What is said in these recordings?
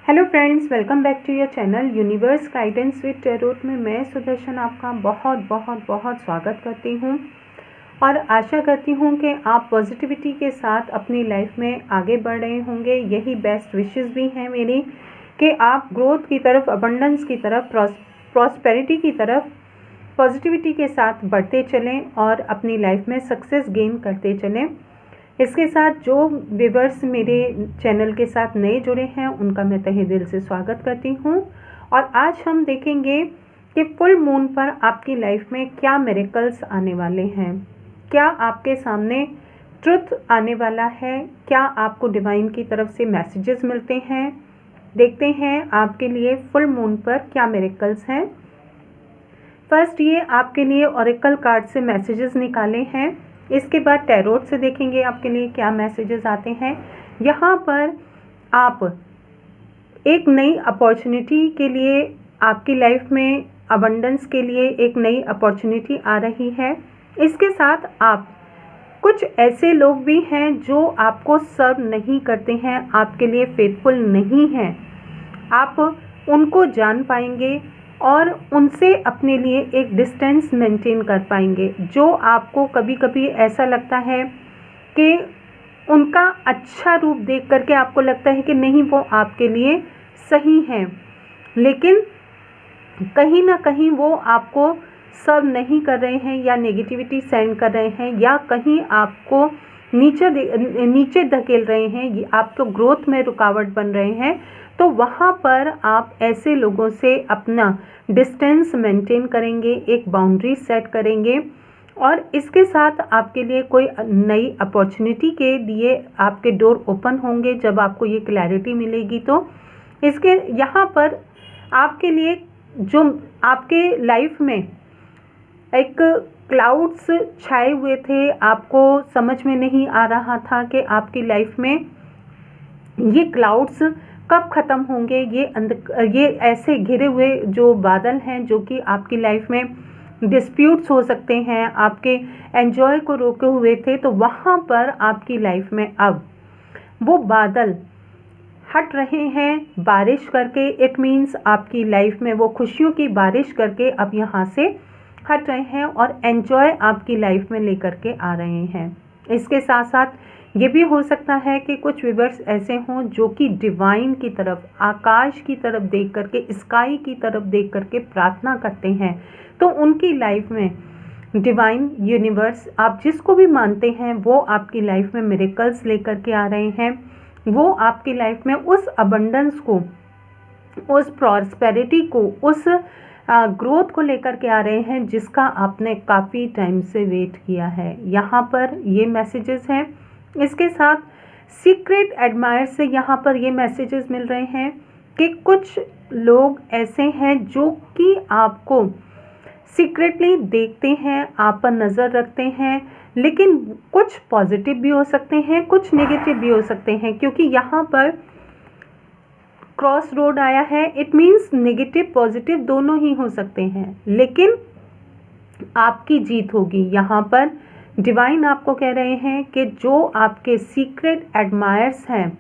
Hello friends, welcome back to your channel universe guidance with tarot में मैं सुदर्शन आपका बहुत बहुत बहुत स्वागत करती हूँ और आशा करती हूँ कि आप पॉजिटिविटी के साथ अपनी लाइफ में आगे बढ़ रहे होंगे। यही बेस्ट विशेस भी हैं मेरी कि आप ग्रोथ की तरफ, अबंडेंस की तरफ, प्रॉस्पेरिटी की तरफ पॉजिटिविटी के साथ बढ़ते चलें और अपनी लाइफ में सक्सेस गेन करते चलें। इसके साथ जो व्यूअर्स मेरे चैनल के साथ नए जुड़े हैं उनका मैं तहे दिल से स्वागत करती हूँ। और आज हम देखेंगे कि फुल मून पर आपकी लाइफ में क्या मिरेकल्स आने वाले हैं, क्या आपके सामने ट्रुथ आने वाला है, क्या आपको डिवाइन की तरफ से मैसेजेस मिलते हैं। देखते हैं आपके लिए फुल मून पर क्या मिरेकल्स हैं। फर्स्ट ये आपके लिए ऑरेकल कार्ड से मैसेजेस निकाले हैं। इसके बाद टैरोट से देखेंगे आपके लिए क्या मैसेजेस आते हैं। यहाँ पर आप एक नई अपॉर्चुनिटी के लिए, आपकी लाइफ में अबंडेंस के लिए एक नई अपॉर्चुनिटी आ रही है। इसके साथ आप कुछ ऐसे लोग भी हैं जो आपको सर्व नहीं करते हैं, आपके लिए फेथफुल नहीं हैं, आप उनको जान पाएंगे और उनसे अपने लिए एक डिस्टेंस मेंटेन कर पाएंगे। जो आपको कभी कभी ऐसा लगता है कि उनका अच्छा रूप देख करके आपको लगता है कि नहीं वो आपके लिए सही हैं, लेकिन कहीं ना कहीं वो आपको सर्व नहीं कर रहे हैं या नेगेटिविटी सेंड कर रहे हैं या कहीं आपको नीचे धकेल रहे हैं, आपको ग्रोथ में रुकावट बन रहे हैं। तो वहाँ पर आप ऐसे लोगों से अपना डिस्टेंस मेंटेन करेंगे, एक बाउंड्री सेट करेंगे और इसके साथ आपके लिए कोई नई अपॉर्चुनिटी के लिए आपके डोर ओपन होंगे जब आपको ये क्लैरिटी मिलेगी। तो इसके यहाँ पर आपके लिए जो आपके लाइफ में एक क्लाउड्स छाए हुए थे, आपको समझ में नहीं आ रहा था कि आपकी लाइफ में ये क्लाउड्स कब ख़त्म होंगे। ये ऐसे घिरे हुए जो बादल हैं जो कि आपकी लाइफ में डिस्प्यूट्स हो सकते हैं, आपके एंजॉय को रोके हुए थे, तो वहाँ पर आपकी लाइफ में अब वो बादल हट रहे हैं बारिश करके। इट मीन्स आपकी लाइफ में वो खुशियों की बारिश करके अब यहाँ से हट रहे हैं और एंजॉय आपकी लाइफ में लेकर के आ रहे हैं। इसके साथ साथ ये भी हो सकता है कि कुछ व्यूअर्स ऐसे हों जो कि डिवाइन की तरफ, आकाश की तरफ देख करके, स्काई की तरफ देख करके प्रार्थना करते हैं। तो उनकी लाइफ में डिवाइन, यूनिवर्स, आप जिसको भी मानते हैं, वो आपकी लाइफ में मिरेकल्स लेकर के आ रहे हैं। वो आपकी लाइफ में उस अबंडेंस को, उस प्रॉस्पेरिटी को, उस ग्रोथ को लेकर के आ रहे हैं जिसका आपने काफ़ी टाइम से वेट किया है। यहाँ पर ये मैसेजेस हैं। इसके साथ सीक्रेट एडमायर से यहाँ पर ये मैसेजेस मिल रहे हैं कि कुछ लोग ऐसे हैं जो कि आपको सीक्रेटली देखते हैं, आप पर नज़र रखते हैं, लेकिन कुछ पॉजिटिव भी हो सकते हैं, कुछ नेगेटिव भी हो सकते हैं, क्योंकि यहाँ पर क्रॉस रोड आया है। इट मीन्स नेगेटिव पॉजिटिव दोनों ही हो सकते हैं, लेकिन आपकी जीत होगी। यहाँ पर डिवाइन आपको कह रहे हैं कि जो आपके सीक्रेट एडमायर्स हैं,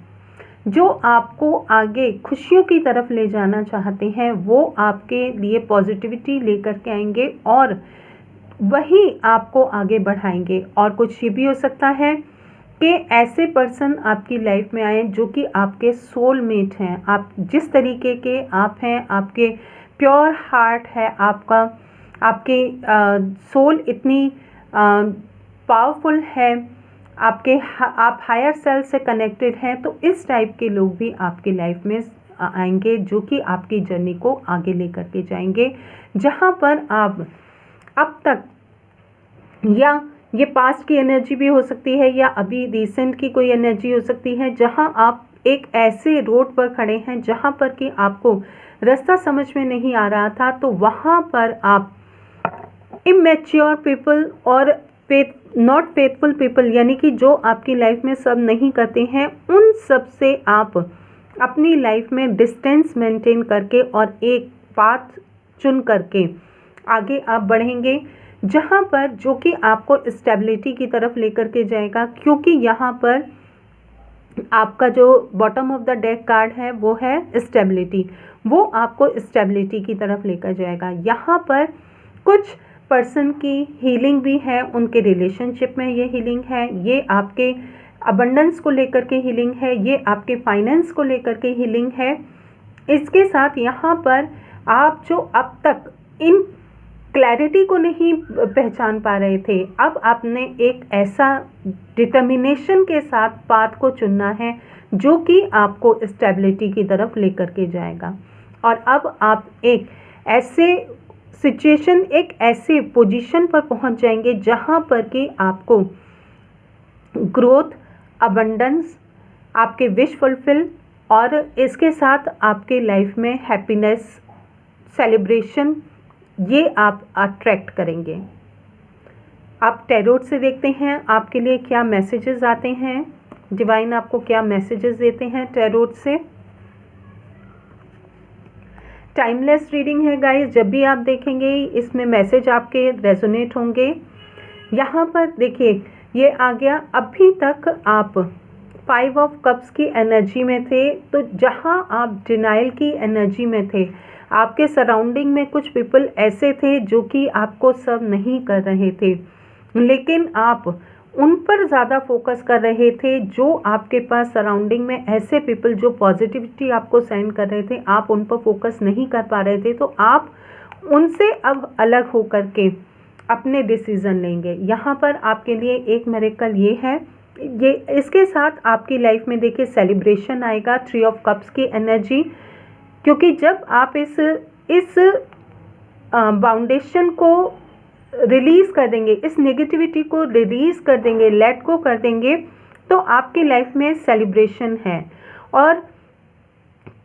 जो आपको आगे खुशियों की तरफ ले जाना चाहते हैं, वो आपके लिए पॉजिटिविटी लेकर के आएंगे और वही आपको आगे बढ़ाएंगे। और कुछ ये भी हो सकता है कि ऐसे पर्सन आपकी लाइफ में आए जो कि आपके सोलमेट हैं। आप जिस तरीके के आप हैं, आपके प्योर हार्ट है आपका, आपके सोल इतनी पावरफुल है, आप हायर सेल्फ से कनेक्टेड हैं, तो इस टाइप के लोग भी आपकी लाइफ में आएंगे जो कि आपकी जर्नी को आगे लेकर के जाएंगे। जहाँ पर आप अब तक, या ये पास्ट की एनर्जी भी हो सकती है या अभी रिसेंट की कोई एनर्जी हो सकती है, जहां आप एक ऐसे रोड पर खड़े हैं जहां पर कि आपको रास्ता समझ में नहीं आ रहा था, तो वहां पर आप इमेच्योर पीपल और नॉट फेथफुल पीपल, यानी कि जो आपकी लाइफ में सब नहीं करते हैं, उन सब से आप अपनी लाइफ में डिस्टेंस मेंटेन करके और एक पाथ चुन करके आगे आप बढ़ेंगे, जहाँ पर जो कि आपको स्टेबिलिटी की तरफ लेकर के जाएगा। क्योंकि यहाँ पर आपका जो bottom of the deck card है वो है स्टेबिलिटी, वो आपको स्टेबिलिटी की तरफ लेकर जाएगा। यहाँ पर कुछ पर्सन की हीलिंग भी है, उनके रिलेशनशिप में ये हीलिंग है, ये आपके अबंडेंस को लेकर के हीलिंग है, ये आपके फाइनेंस को लेकर के हीलिंग है। इसके साथ यहाँ पर आप जो अब तक इन क्लैरिटी को नहीं पहचान पा रहे थे, अब आपने एक ऐसा डिटर्मिनेशन के साथ पाथ को चुनना है जो कि आपको स्टेबिलिटी की तरफ लेकर के जाएगा। और अब आप एक ऐसे सिचुएशन, एक ऐसे पोजीशन पर पहुंच जाएंगे जहां पर कि आपको ग्रोथ, अबंडेंस, आपके विश फुलफिल और इसके साथ आपके लाइफ में हैप्पीनेस, सेलिब्रेशन, ये आप अट्रैक्ट करेंगे। आप टैरोट से देखते हैं आपके लिए क्या मैसेजेस आते हैं, डिवाइन आपको क्या मैसेजेस देते हैं टैरोट से। टाइमलेस रीडिंग है गाइस, जब भी आप देखेंगे इसमें मैसेज आपके रेजोनेट होंगे। यहाँ पर देखिए ये आ गया, अभी तक आप 5 ऑफ कप्स की एनर्जी में थे, तो जहाँ आप डिनाइल की एनर्जी में थे, आपके सराउंडिंग में कुछ पीपल ऐसे थे जो कि आपको सर्व नहीं कर रहे थे, लेकिन आप उन पर ज़्यादा फोकस कर रहे थे। जो आपके पास सराउंडिंग में ऐसे पीपल जो पॉजिटिविटी आपको सेंड कर रहे थे, आप उन पर फोकस नहीं कर पा रहे थे, तो आप उनसे अब अलग होकर के अपने डिसीज़न लेंगे। यहाँ पर आपके लिए एक मिरेकल ये है, ये इसके साथ आपकी लाइफ में देखिए सेलिब्रेशन आएगा, 3 ऑफ कप्स की एनर्जी, क्योंकि जब आप इस बाउंडेशन को रिलीज़ कर देंगे, इस नेगेटिविटी को रिलीज़ कर देंगे, लेट गो कर देंगे, तो आपकी लाइफ में सेलिब्रेशन है। और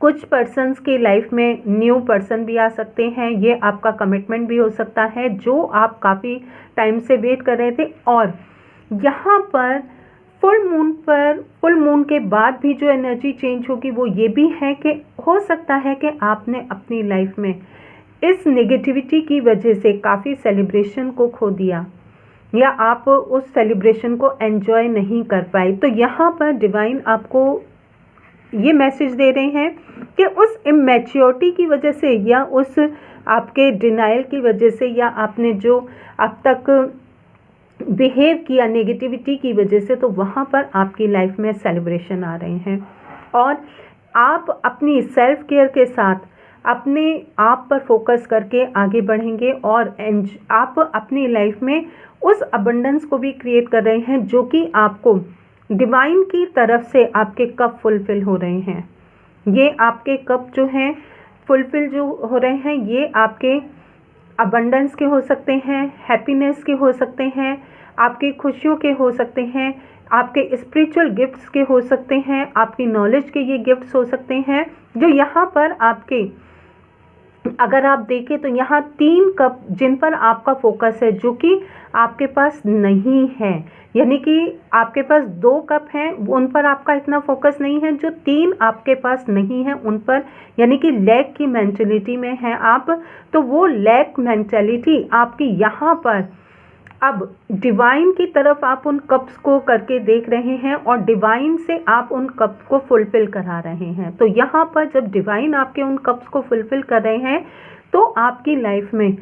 कुछ पर्सन्स की लाइफ में न्यू पर्सन भी आ सकते हैं, ये आपका कमिटमेंट भी हो सकता है जो आप काफ़ी टाइम से वेट कर रहे थे। और यहाँ पर फुल मून के बाद भी जो एनर्जी चेंज होगी वो ये भी है कि हो सकता है कि आपने अपनी लाइफ में इस नेगेटिविटी की वजह से काफ़ी सेलिब्रेशन को खो दिया, या आप उस सेलिब्रेशन को एंजॉय नहीं कर पाए। तो यहाँ पर डिवाइन आपको ये मैसेज दे रहे हैं कि उस इमैच्योरिटी की वजह से, या उस आपके डिनाइल की वजह से, या आपने जो अब तक बिहेव किया नेगेटिविटी की वजह से, तो वहाँ पर आपकी लाइफ में सेलिब्रेशन आ रहे हैं। और आप अपनी सेल्फ केयर के साथ अपने आप पर फोकस करके आगे बढ़ेंगे, और आप अपनी लाइफ में उस अबंडेंस को भी क्रिएट कर रहे हैं जो कि आपको डिवाइन की तरफ से आपके कप फुलफिल हो रहे हैं। ये आपके कप जो हैं फुलफिल जो हो रहे हैं, ये आपके अबंडेंस के हो सकते हैं, हैप्पीनेस के हो सकते हैं, आपकी खुशियों के हो सकते हैं, आपके स्पिरिचुअल गिफ्ट्स के हो सकते हैं, आपकी नॉलेज के ये गिफ्ट्स हो सकते हैं, जो यहाँ पर आपके, अगर आप देखें तो यहाँ 3 कप जिन पर आपका फोकस है जो कि आपके पास नहीं है, यानी कि आपके पास 2 कप हैं उन पर आपका इतना फोकस नहीं है, जो 3 आपके पास नहीं है उन पर, यानी कि लैक की मेंटालिटी में है आप, तो वो लैक मेंटालिटी आपकी यहाँ पर अब डिवाइन की तरफ आप उन कप्स को करके देख रहे हैं, और डिवाइन से आप उन कप्स को फुलफिल करा रहे हैं। तो यहाँ पर जब डिवाइन आपके उन कप्स को फुलफिल कर रहे हैं, तो आपकी लाइफ में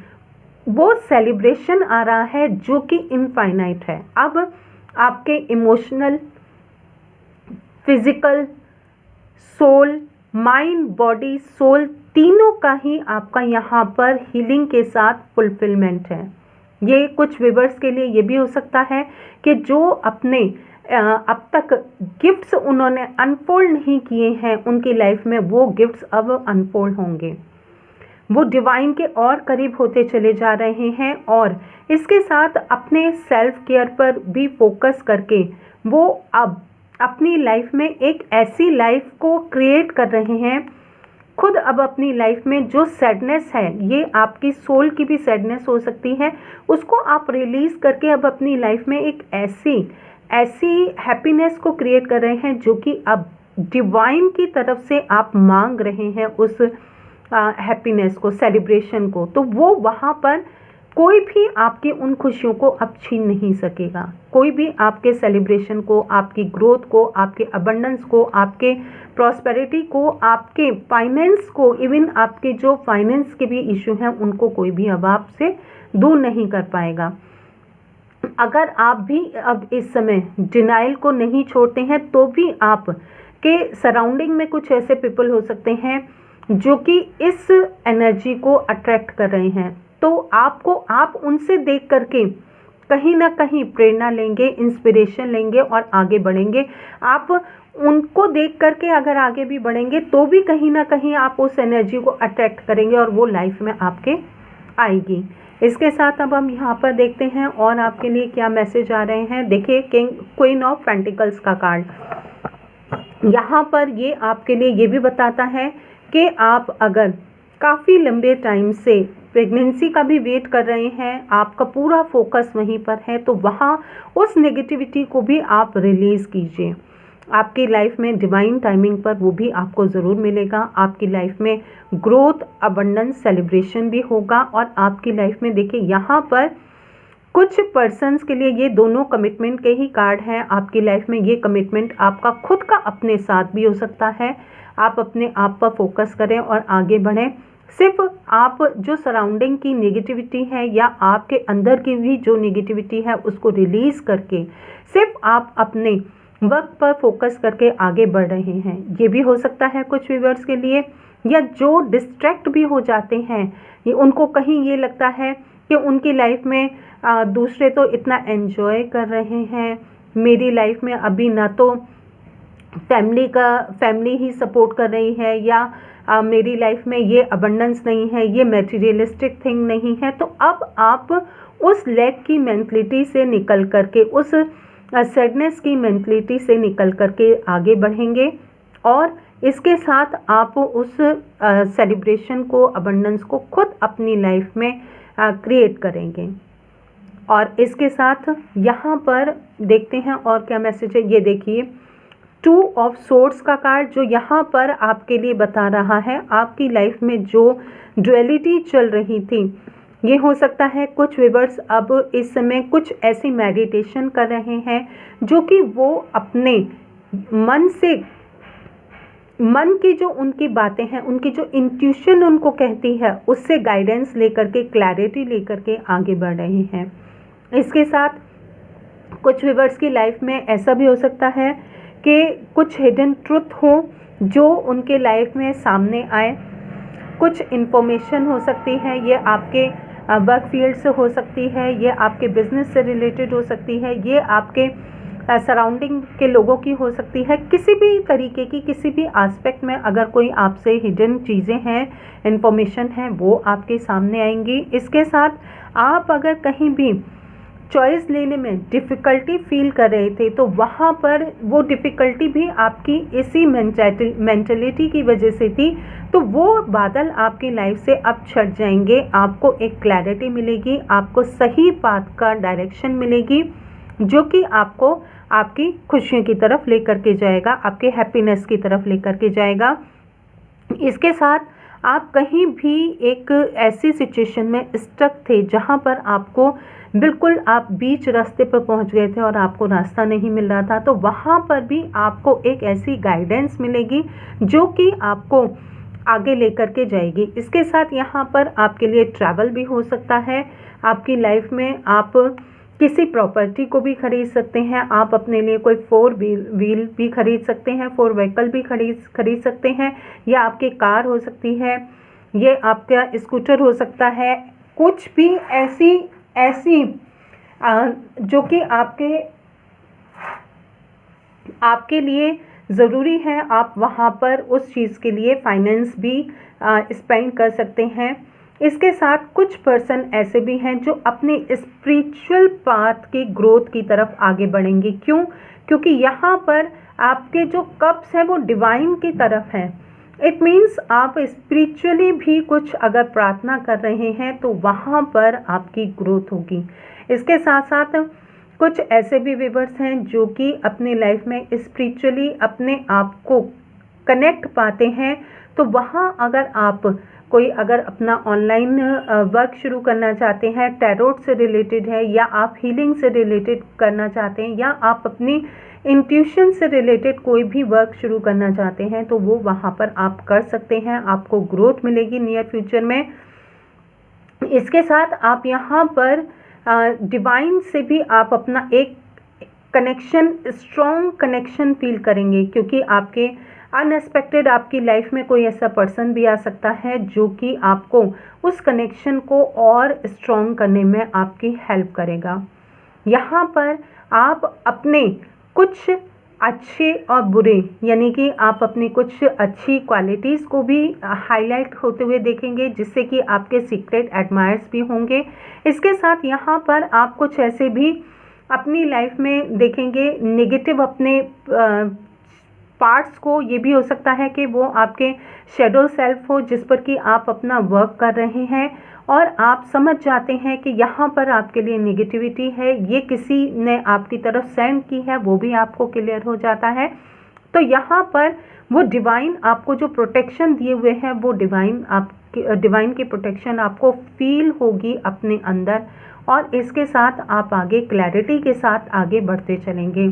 वो सेलिब्रेशन आ रहा है जो कि इनफाइनाइट है। अब आपके emotional, physical, soul, mind, body, soul, तीनों का ही आपका यहाँ पर हीलिंग के साथ फुलफिलमेंट है। ये कुछ व्यूअर्स के लिए ये भी हो सकता है कि जो अपने अब तक गिफ्ट्स उन्होंने अनफोल्ड नहीं किए हैं उनकी लाइफ में, वो गिफ्ट्स अब अनफोल्ड होंगे, वो डिवाइन के और करीब होते चले जा रहे हैं। और इसके साथ अपने सेल्फ केयर पर भी फोकस करके वो अब अपनी लाइफ में एक ऐसी लाइफ को क्रिएट कर रहे हैं, खुद अब अपनी लाइफ में जो सैडनेस है, ये आपकी सोल की भी सैडनेस हो सकती है, उसको आप रिलीज़ करके अब अपनी लाइफ में एक ऐसी हैप्पीनेस को क्रिएट कर रहे हैं जो कि अब डिवाइन की तरफ से आप मांग रहे हैं उस हैप्पीनेस को, सेलिब्रेशन को। तो वो वहाँ पर कोई भी आपकी उन खुशियों को अब छीन नहीं सकेगा। कोई भी आपके सेलिब्रेशन को, आपकी ग्रोथ को, आपके अबंडेंस को, आपके प्रॉस्पेरिटी को, आपके फाइनेंस को, इवन आपके जो फाइनेंस के भी इशू हैं उनको कोई भी अब आपसे दूर नहीं कर पाएगा। अगर आप भी अब इस समय डिनाइल को नहीं छोड़ते हैं तो भी आप के सराउंडिंग में कुछ ऐसे पीपल हो सकते हैं जो कि इस एनर्जी को अट्रैक्ट कर रहे हैं। तो आप उनसे देख करके कहीं ना कहीं प्रेरणा लेंगे, इंस्पिरेशन लेंगे और आगे बढ़ेंगे। आप उनको देख करके अगर आगे भी बढ़ेंगे तो भी कहीं ना कहीं आप उस एनर्जी को अट्रैक्ट करेंगे और वो लाइफ में आपके आएगी। इसके साथ अब हम यहाँ पर देखते हैं और आपके लिए क्या मैसेज आ रहे हैं। देखिए, क्वीन ऑफ पेंटिकल्स का कार्ड यहाँ पर ये आपके लिए ये भी बताता है कि आप अगर काफ़ी लंबे टाइम से प्रेगनेंसी का भी वेट कर रहे हैं, आपका पूरा फोकस वहीं पर है, तो वहाँ उस नेगेटिविटी को भी आप रिलीज़ कीजिए। आपकी लाइफ में डिवाइन टाइमिंग पर वो भी आपको ज़रूर मिलेगा। आपकी लाइफ में ग्रोथ, अबंडेंस, सेलिब्रेशन भी होगा। और आपकी लाइफ में देखिए यहाँ पर कुछ पर्सन्स के लिए ये दोनों कमिटमेंट के ही कार्ड हैं। आपकी लाइफ में ये कमिटमेंट आपका खुद का अपने साथ भी हो सकता है। आप अपने आप पर फोकस करें और आगे बढ़ें। सिर्फ आप जो सराउंडिंग की नेगेटिविटी है या आपके अंदर की भी जो नेगेटिविटी है उसको रिलीज़ करके सिर्फ आप अपने वर्क पर फोकस करके आगे बढ़ रहे हैं। ये भी हो सकता है कुछ व्यूअर्स के लिए, या जो डिस्ट्रैक्ट भी हो जाते हैं, ये उनको कहीं ये लगता है कि उनकी लाइफ में दूसरे तो इतना एंजॉय कर रहे हैं, मेरी लाइफ में अभी ना तो फैमिली ही सपोर्ट कर रही है, या मेरी लाइफ में ये अबंडेंस नहीं है, ये मटेरियलिस्टिक थिंग नहीं है। तो अब आप उस लैक की मेंटलिटी से निकल करके, उस सैडनेस की मेंटलिटी से निकल करके आगे बढ़ेंगे और इसके साथ आप उस सेलिब्रेशन को, अबंडेंस को खुद अपनी लाइफ में क्रिएट करेंगे। और इसके साथ यहाँ पर देखते हैं और क्या मैसेज है। ये देखिए, 2 ऑफ सोर्ड्स का कार्ड जो यहाँ पर आपके लिए बता रहा है आपकी लाइफ में जो डुअलिटी चल रही थी, ये हो सकता है कुछ व्यूअर्स अब इस समय कुछ ऐसी मेडिटेशन कर रहे हैं जो कि वो अपने मन की जो उनकी बातें हैं, उनकी जो इंट्यूशन उनको कहती है, उससे गाइडेंस लेकर के, क्लैरिटी लेकर के आगे बढ़ रहे हैं। इसके साथ कुछ व्यूअर्स की लाइफ में ऐसा भी हो सकता है कि कुछ हिडन ट्रुथ हो जो उनके लाइफ में सामने आए। कुछ इन्फॉर्मेशन हो सकती है, ये आपके वर्क फील्ड से हो सकती है, ये आपके बिजनेस से रिलेटेड हो सकती है, ये आपके सराउंडिंग के लोगों की हो सकती है। किसी भी तरीके की, किसी भी एस्पेक्ट में अगर कोई आपसे हिडन चीज़ें हैं, इन्फॉर्मेशन है, वो आपके सामने आएंगी। इसके साथ आप अगर कहीं भी चॉइस लेने में डिफ़िकल्टी फील कर रहे थे तो वहाँ पर वो डिफ़िकल्टी भी आपकी इसी मेंटलिटी की वजह से थी। तो वो बादल आपकी लाइफ से अब छट जाएंगे, आपको एक क्लैरिटी मिलेगी, आपको सही पाथ का डायरेक्शन मिलेगी जो कि आपको आपकी खुशियों की तरफ लेकर के जाएगा, आपके हैप्पीनेस की तरफ लेकर के जाएगा। इसके साथ आप कहीं भी एक ऐसी सिचुएशन में स्टक थे जहाँ पर आपको बिल्कुल आप बीच रास्ते पर पहुँच गए थे और आपको रास्ता नहीं मिल रहा था, तो वहाँ पर भी आपको एक ऐसी गाइडेंस मिलेगी जो कि आपको आगे लेकर के जाएगी। इसके साथ यहाँ पर आपके लिए ट्रैवल भी हो सकता है। आपकी लाइफ में आप किसी प्रॉपर्टी को भी खरीद सकते हैं, आप अपने लिए कोई 4 व्हील भी खरीद सकते हैं, 4 व्हीकल भी खरीद सकते हैं, या आपकी कार हो सकती है, ये आपका स्कूटर हो सकता है। कुछ भी ऐसी जो कि आपके लिए ज़रूरी है, आप वहाँ पर उस चीज़ के लिए फाइनेंस भी स्पेंड कर सकते हैं। इसके साथ कुछ पर्सन ऐसे भी हैं जो अपने स्पिरिचुअल पाथ की ग्रोथ की तरफ आगे बढ़ेंगे। क्यों? क्योंकि यहाँ पर आपके जो कप्स हैं वो डिवाइन की तरफ हैं। इट मीन्स आप स्पिरिचुअली भी कुछ अगर प्रार्थना कर रहे हैं तो वहाँ पर आपकी ग्रोथ होगी। इसके साथ साथ कुछ ऐसे भी व्यूअर्स हैं जो कि अपनी लाइफ में स्पिरिचुअली अपने आप को कनेक्ट पाते हैं, तो वहाँ अगर आप कोई अगर अपना ऑनलाइन वर्क शुरू करना चाहते हैं, टैरोट से रिलेटेड है, या आप हीलिंग से रिलेटेड करना चाहते हैं, या आप अपनी इंट्यूशन से रिलेटेड कोई भी वर्क शुरू करना चाहते हैं, तो वो वहाँ पर आप कर सकते हैं। आपको ग्रोथ मिलेगी नियर फ्यूचर में। इसके साथ आप यहाँ पर डिवाइन से भी आप अपना एक कनेक्शन, स्ट्रॉन्ग कनेक्शन फील करेंगे, क्योंकि आपके अनएक्सपेक्टेड आपकी लाइफ में कोई ऐसा पर्सन भी आ सकता है जो कि आपको उस कनेक्शन को और स्ट्रॉन्ग करने में आपकी हेल्प करेगा। यहाँ पर आप अपने कुछ अच्छे और बुरे, यानी कि आप अपनी कुछ अच्छी क्वालिटीज़ को भी हाईलाइट होते हुए देखेंगे, जिससे कि आपके सीक्रेट एडमायर्स भी होंगे। इसके साथ यहाँ पर आप कुछ ऐसे भी अपनी लाइफ में देखेंगे नेगेटिव अपने पार्ट्स को। ये भी हो सकता है कि वो आपके शेडो सेल्फ हो, जिस पर कि आप अपना वर्क कर रहे हैं और आप समझ जाते हैं कि यहाँ पर आपके लिए नेगेटिविटी है, ये किसी ने आपकी तरफ सेंड की है, वो भी आपको क्लियर हो जाता है। तो यहाँ पर वो डिवाइन आपको जो प्रोटेक्शन दिए हुए हैं, वो डिवाइन की प्रोटेक्शन आपको फील होगी अपने अंदर, और इसके साथ आप आगे क्लैरिटी के साथ आगे बढ़ते चलेंगे।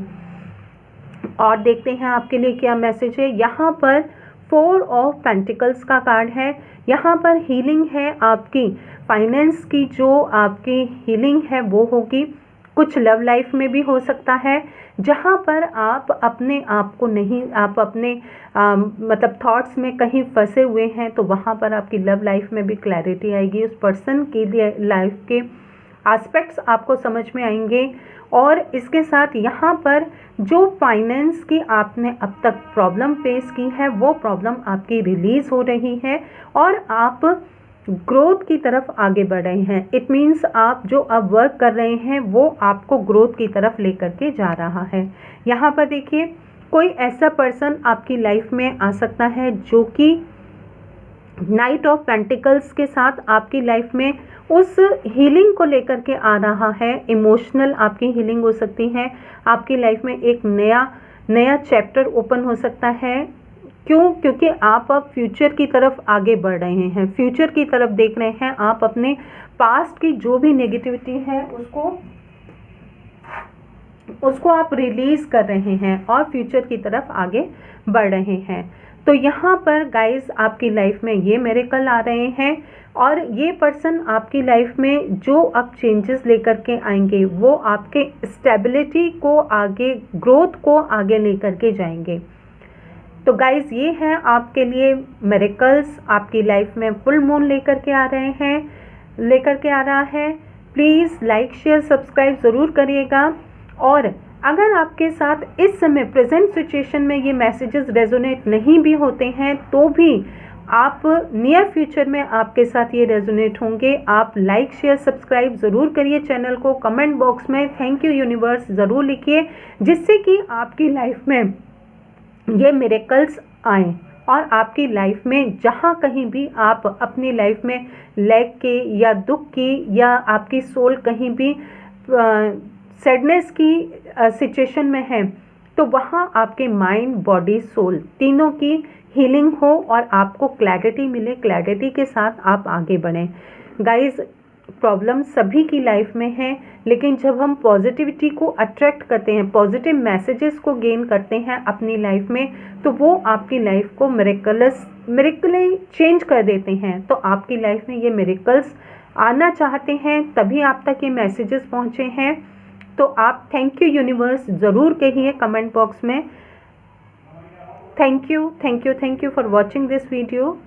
और देखते हैं आपके लिए क्या मैसेज है। यहाँ पर 4 ऑफ पेंटिकल्स का कार्ड है। यहाँ पर हीलिंग है, आपकी फाइनेंस की जो आपकी हीलिंग है वो होगी। कुछ लव लाइफ में भी हो सकता है, जहाँ पर आप अपने आप को नहीं, आप अपने मतलब थॉट्स में कहीं फंसे हुए हैं, तो वहाँ पर आपकी लव लाइफ में भी क्लैरिटी आएगी। उस पर्सन की लाइफ के एस्पेक्ट्स आपको समझ में आएंगे। और इसके साथ यहाँ पर जो फाइनेंस की आपने अब तक प्रॉब्लम फेस की है, वो प्रॉब्लम आपकी रिलीज़ हो रही है और आप ग्रोथ की तरफ आगे बढ़ रहे हैं। इट मीन्स आप जो अब वर्क कर रहे हैं वो आपको ग्रोथ की तरफ लेकर के जा रहा है। यहाँ पर देखिए, कोई ऐसा पर्सन आपकी लाइफ में आ सकता है जो कि नाइट ऑफ पेंटिकल्स के साथ आपकी लाइफ में उस हीलिंग को लेकर के आ रहा है। इमोशनल आपकी हीलिंग हो सकती है, आपकी लाइफ में एक नया चैप्टर ओपन हो सकता है। क्यों? क्योंकि आप अब फ्यूचर की तरफ आगे बढ़ रहे हैं, फ्यूचर की तरफ देख रहे हैं। आप अपने पास्ट की जो भी नेगेटिविटी है उसको आप रिलीज़ कर रहे हैं और फ्यूचर की तरफ आगे बढ़ रहे हैं। तो यहाँ पर गाइस आपकी लाइफ में ये मिरेकल आ रहे हैं, और ये पर्सन आपकी लाइफ में जो अब चेंजेस लेकर के आएंगे वो आपके स्टेबिलिटी को आगे, ग्रोथ को आगे लेकर के जाएंगे। तो गाइस ये है आपके लिए मिरेकल्स, आपकी लाइफ में फुल मून लेकर के आ रहा है। प्लीज़ लाइक शेयर सब्सक्राइब ज़रूर करिएगा। और अगर आपके साथ इस समय प्रेजेंट सिचुएशन में ये मैसेजेस रेजोनेट नहीं भी होते हैं, तो भी आप नियर फ्यूचर में आपके साथ ये रेजोनेट होंगे। आप लाइक शेयर सब्सक्राइब ज़रूर करिए चैनल को। कमेंट बॉक्स में थैंक यू यूनिवर्स ज़रूर लिखिए, जिससे कि आपकी लाइफ में ये मिरेकल्स आएँ और आपकी लाइफ में जहाँ कहीं भी आप अपनी लाइफ में लैग के या दुख की या आपकी सोल कहीं भी सैडनेस की सिचुएशन में है, तो वहाँ आपके माइंड, बॉडी, सोल तीनों की हीलिंग हो और आपको क्लैरिटी मिले। क्लैरिटी के साथ आप आगे बढ़ें। गाइस, प्रॉब्लम सभी की लाइफ में है, लेकिन जब हम पॉजिटिविटी को अट्रैक्ट करते हैं, पॉजिटिव मैसेजेस को गेन करते हैं अपनी लाइफ में, तो वो आपकी लाइफ को मिरेकली चेंज कर देते हैं। तो आपकी लाइफ में ये मिरेकल्स आना चाहते हैं, तभी आप तक ये मैसेजेस पहुँचे हैं। तो आप थैंक यू यूनिवर्स ज़रूर कहिए कमेंट बॉक्स में। Thank you for watching this video.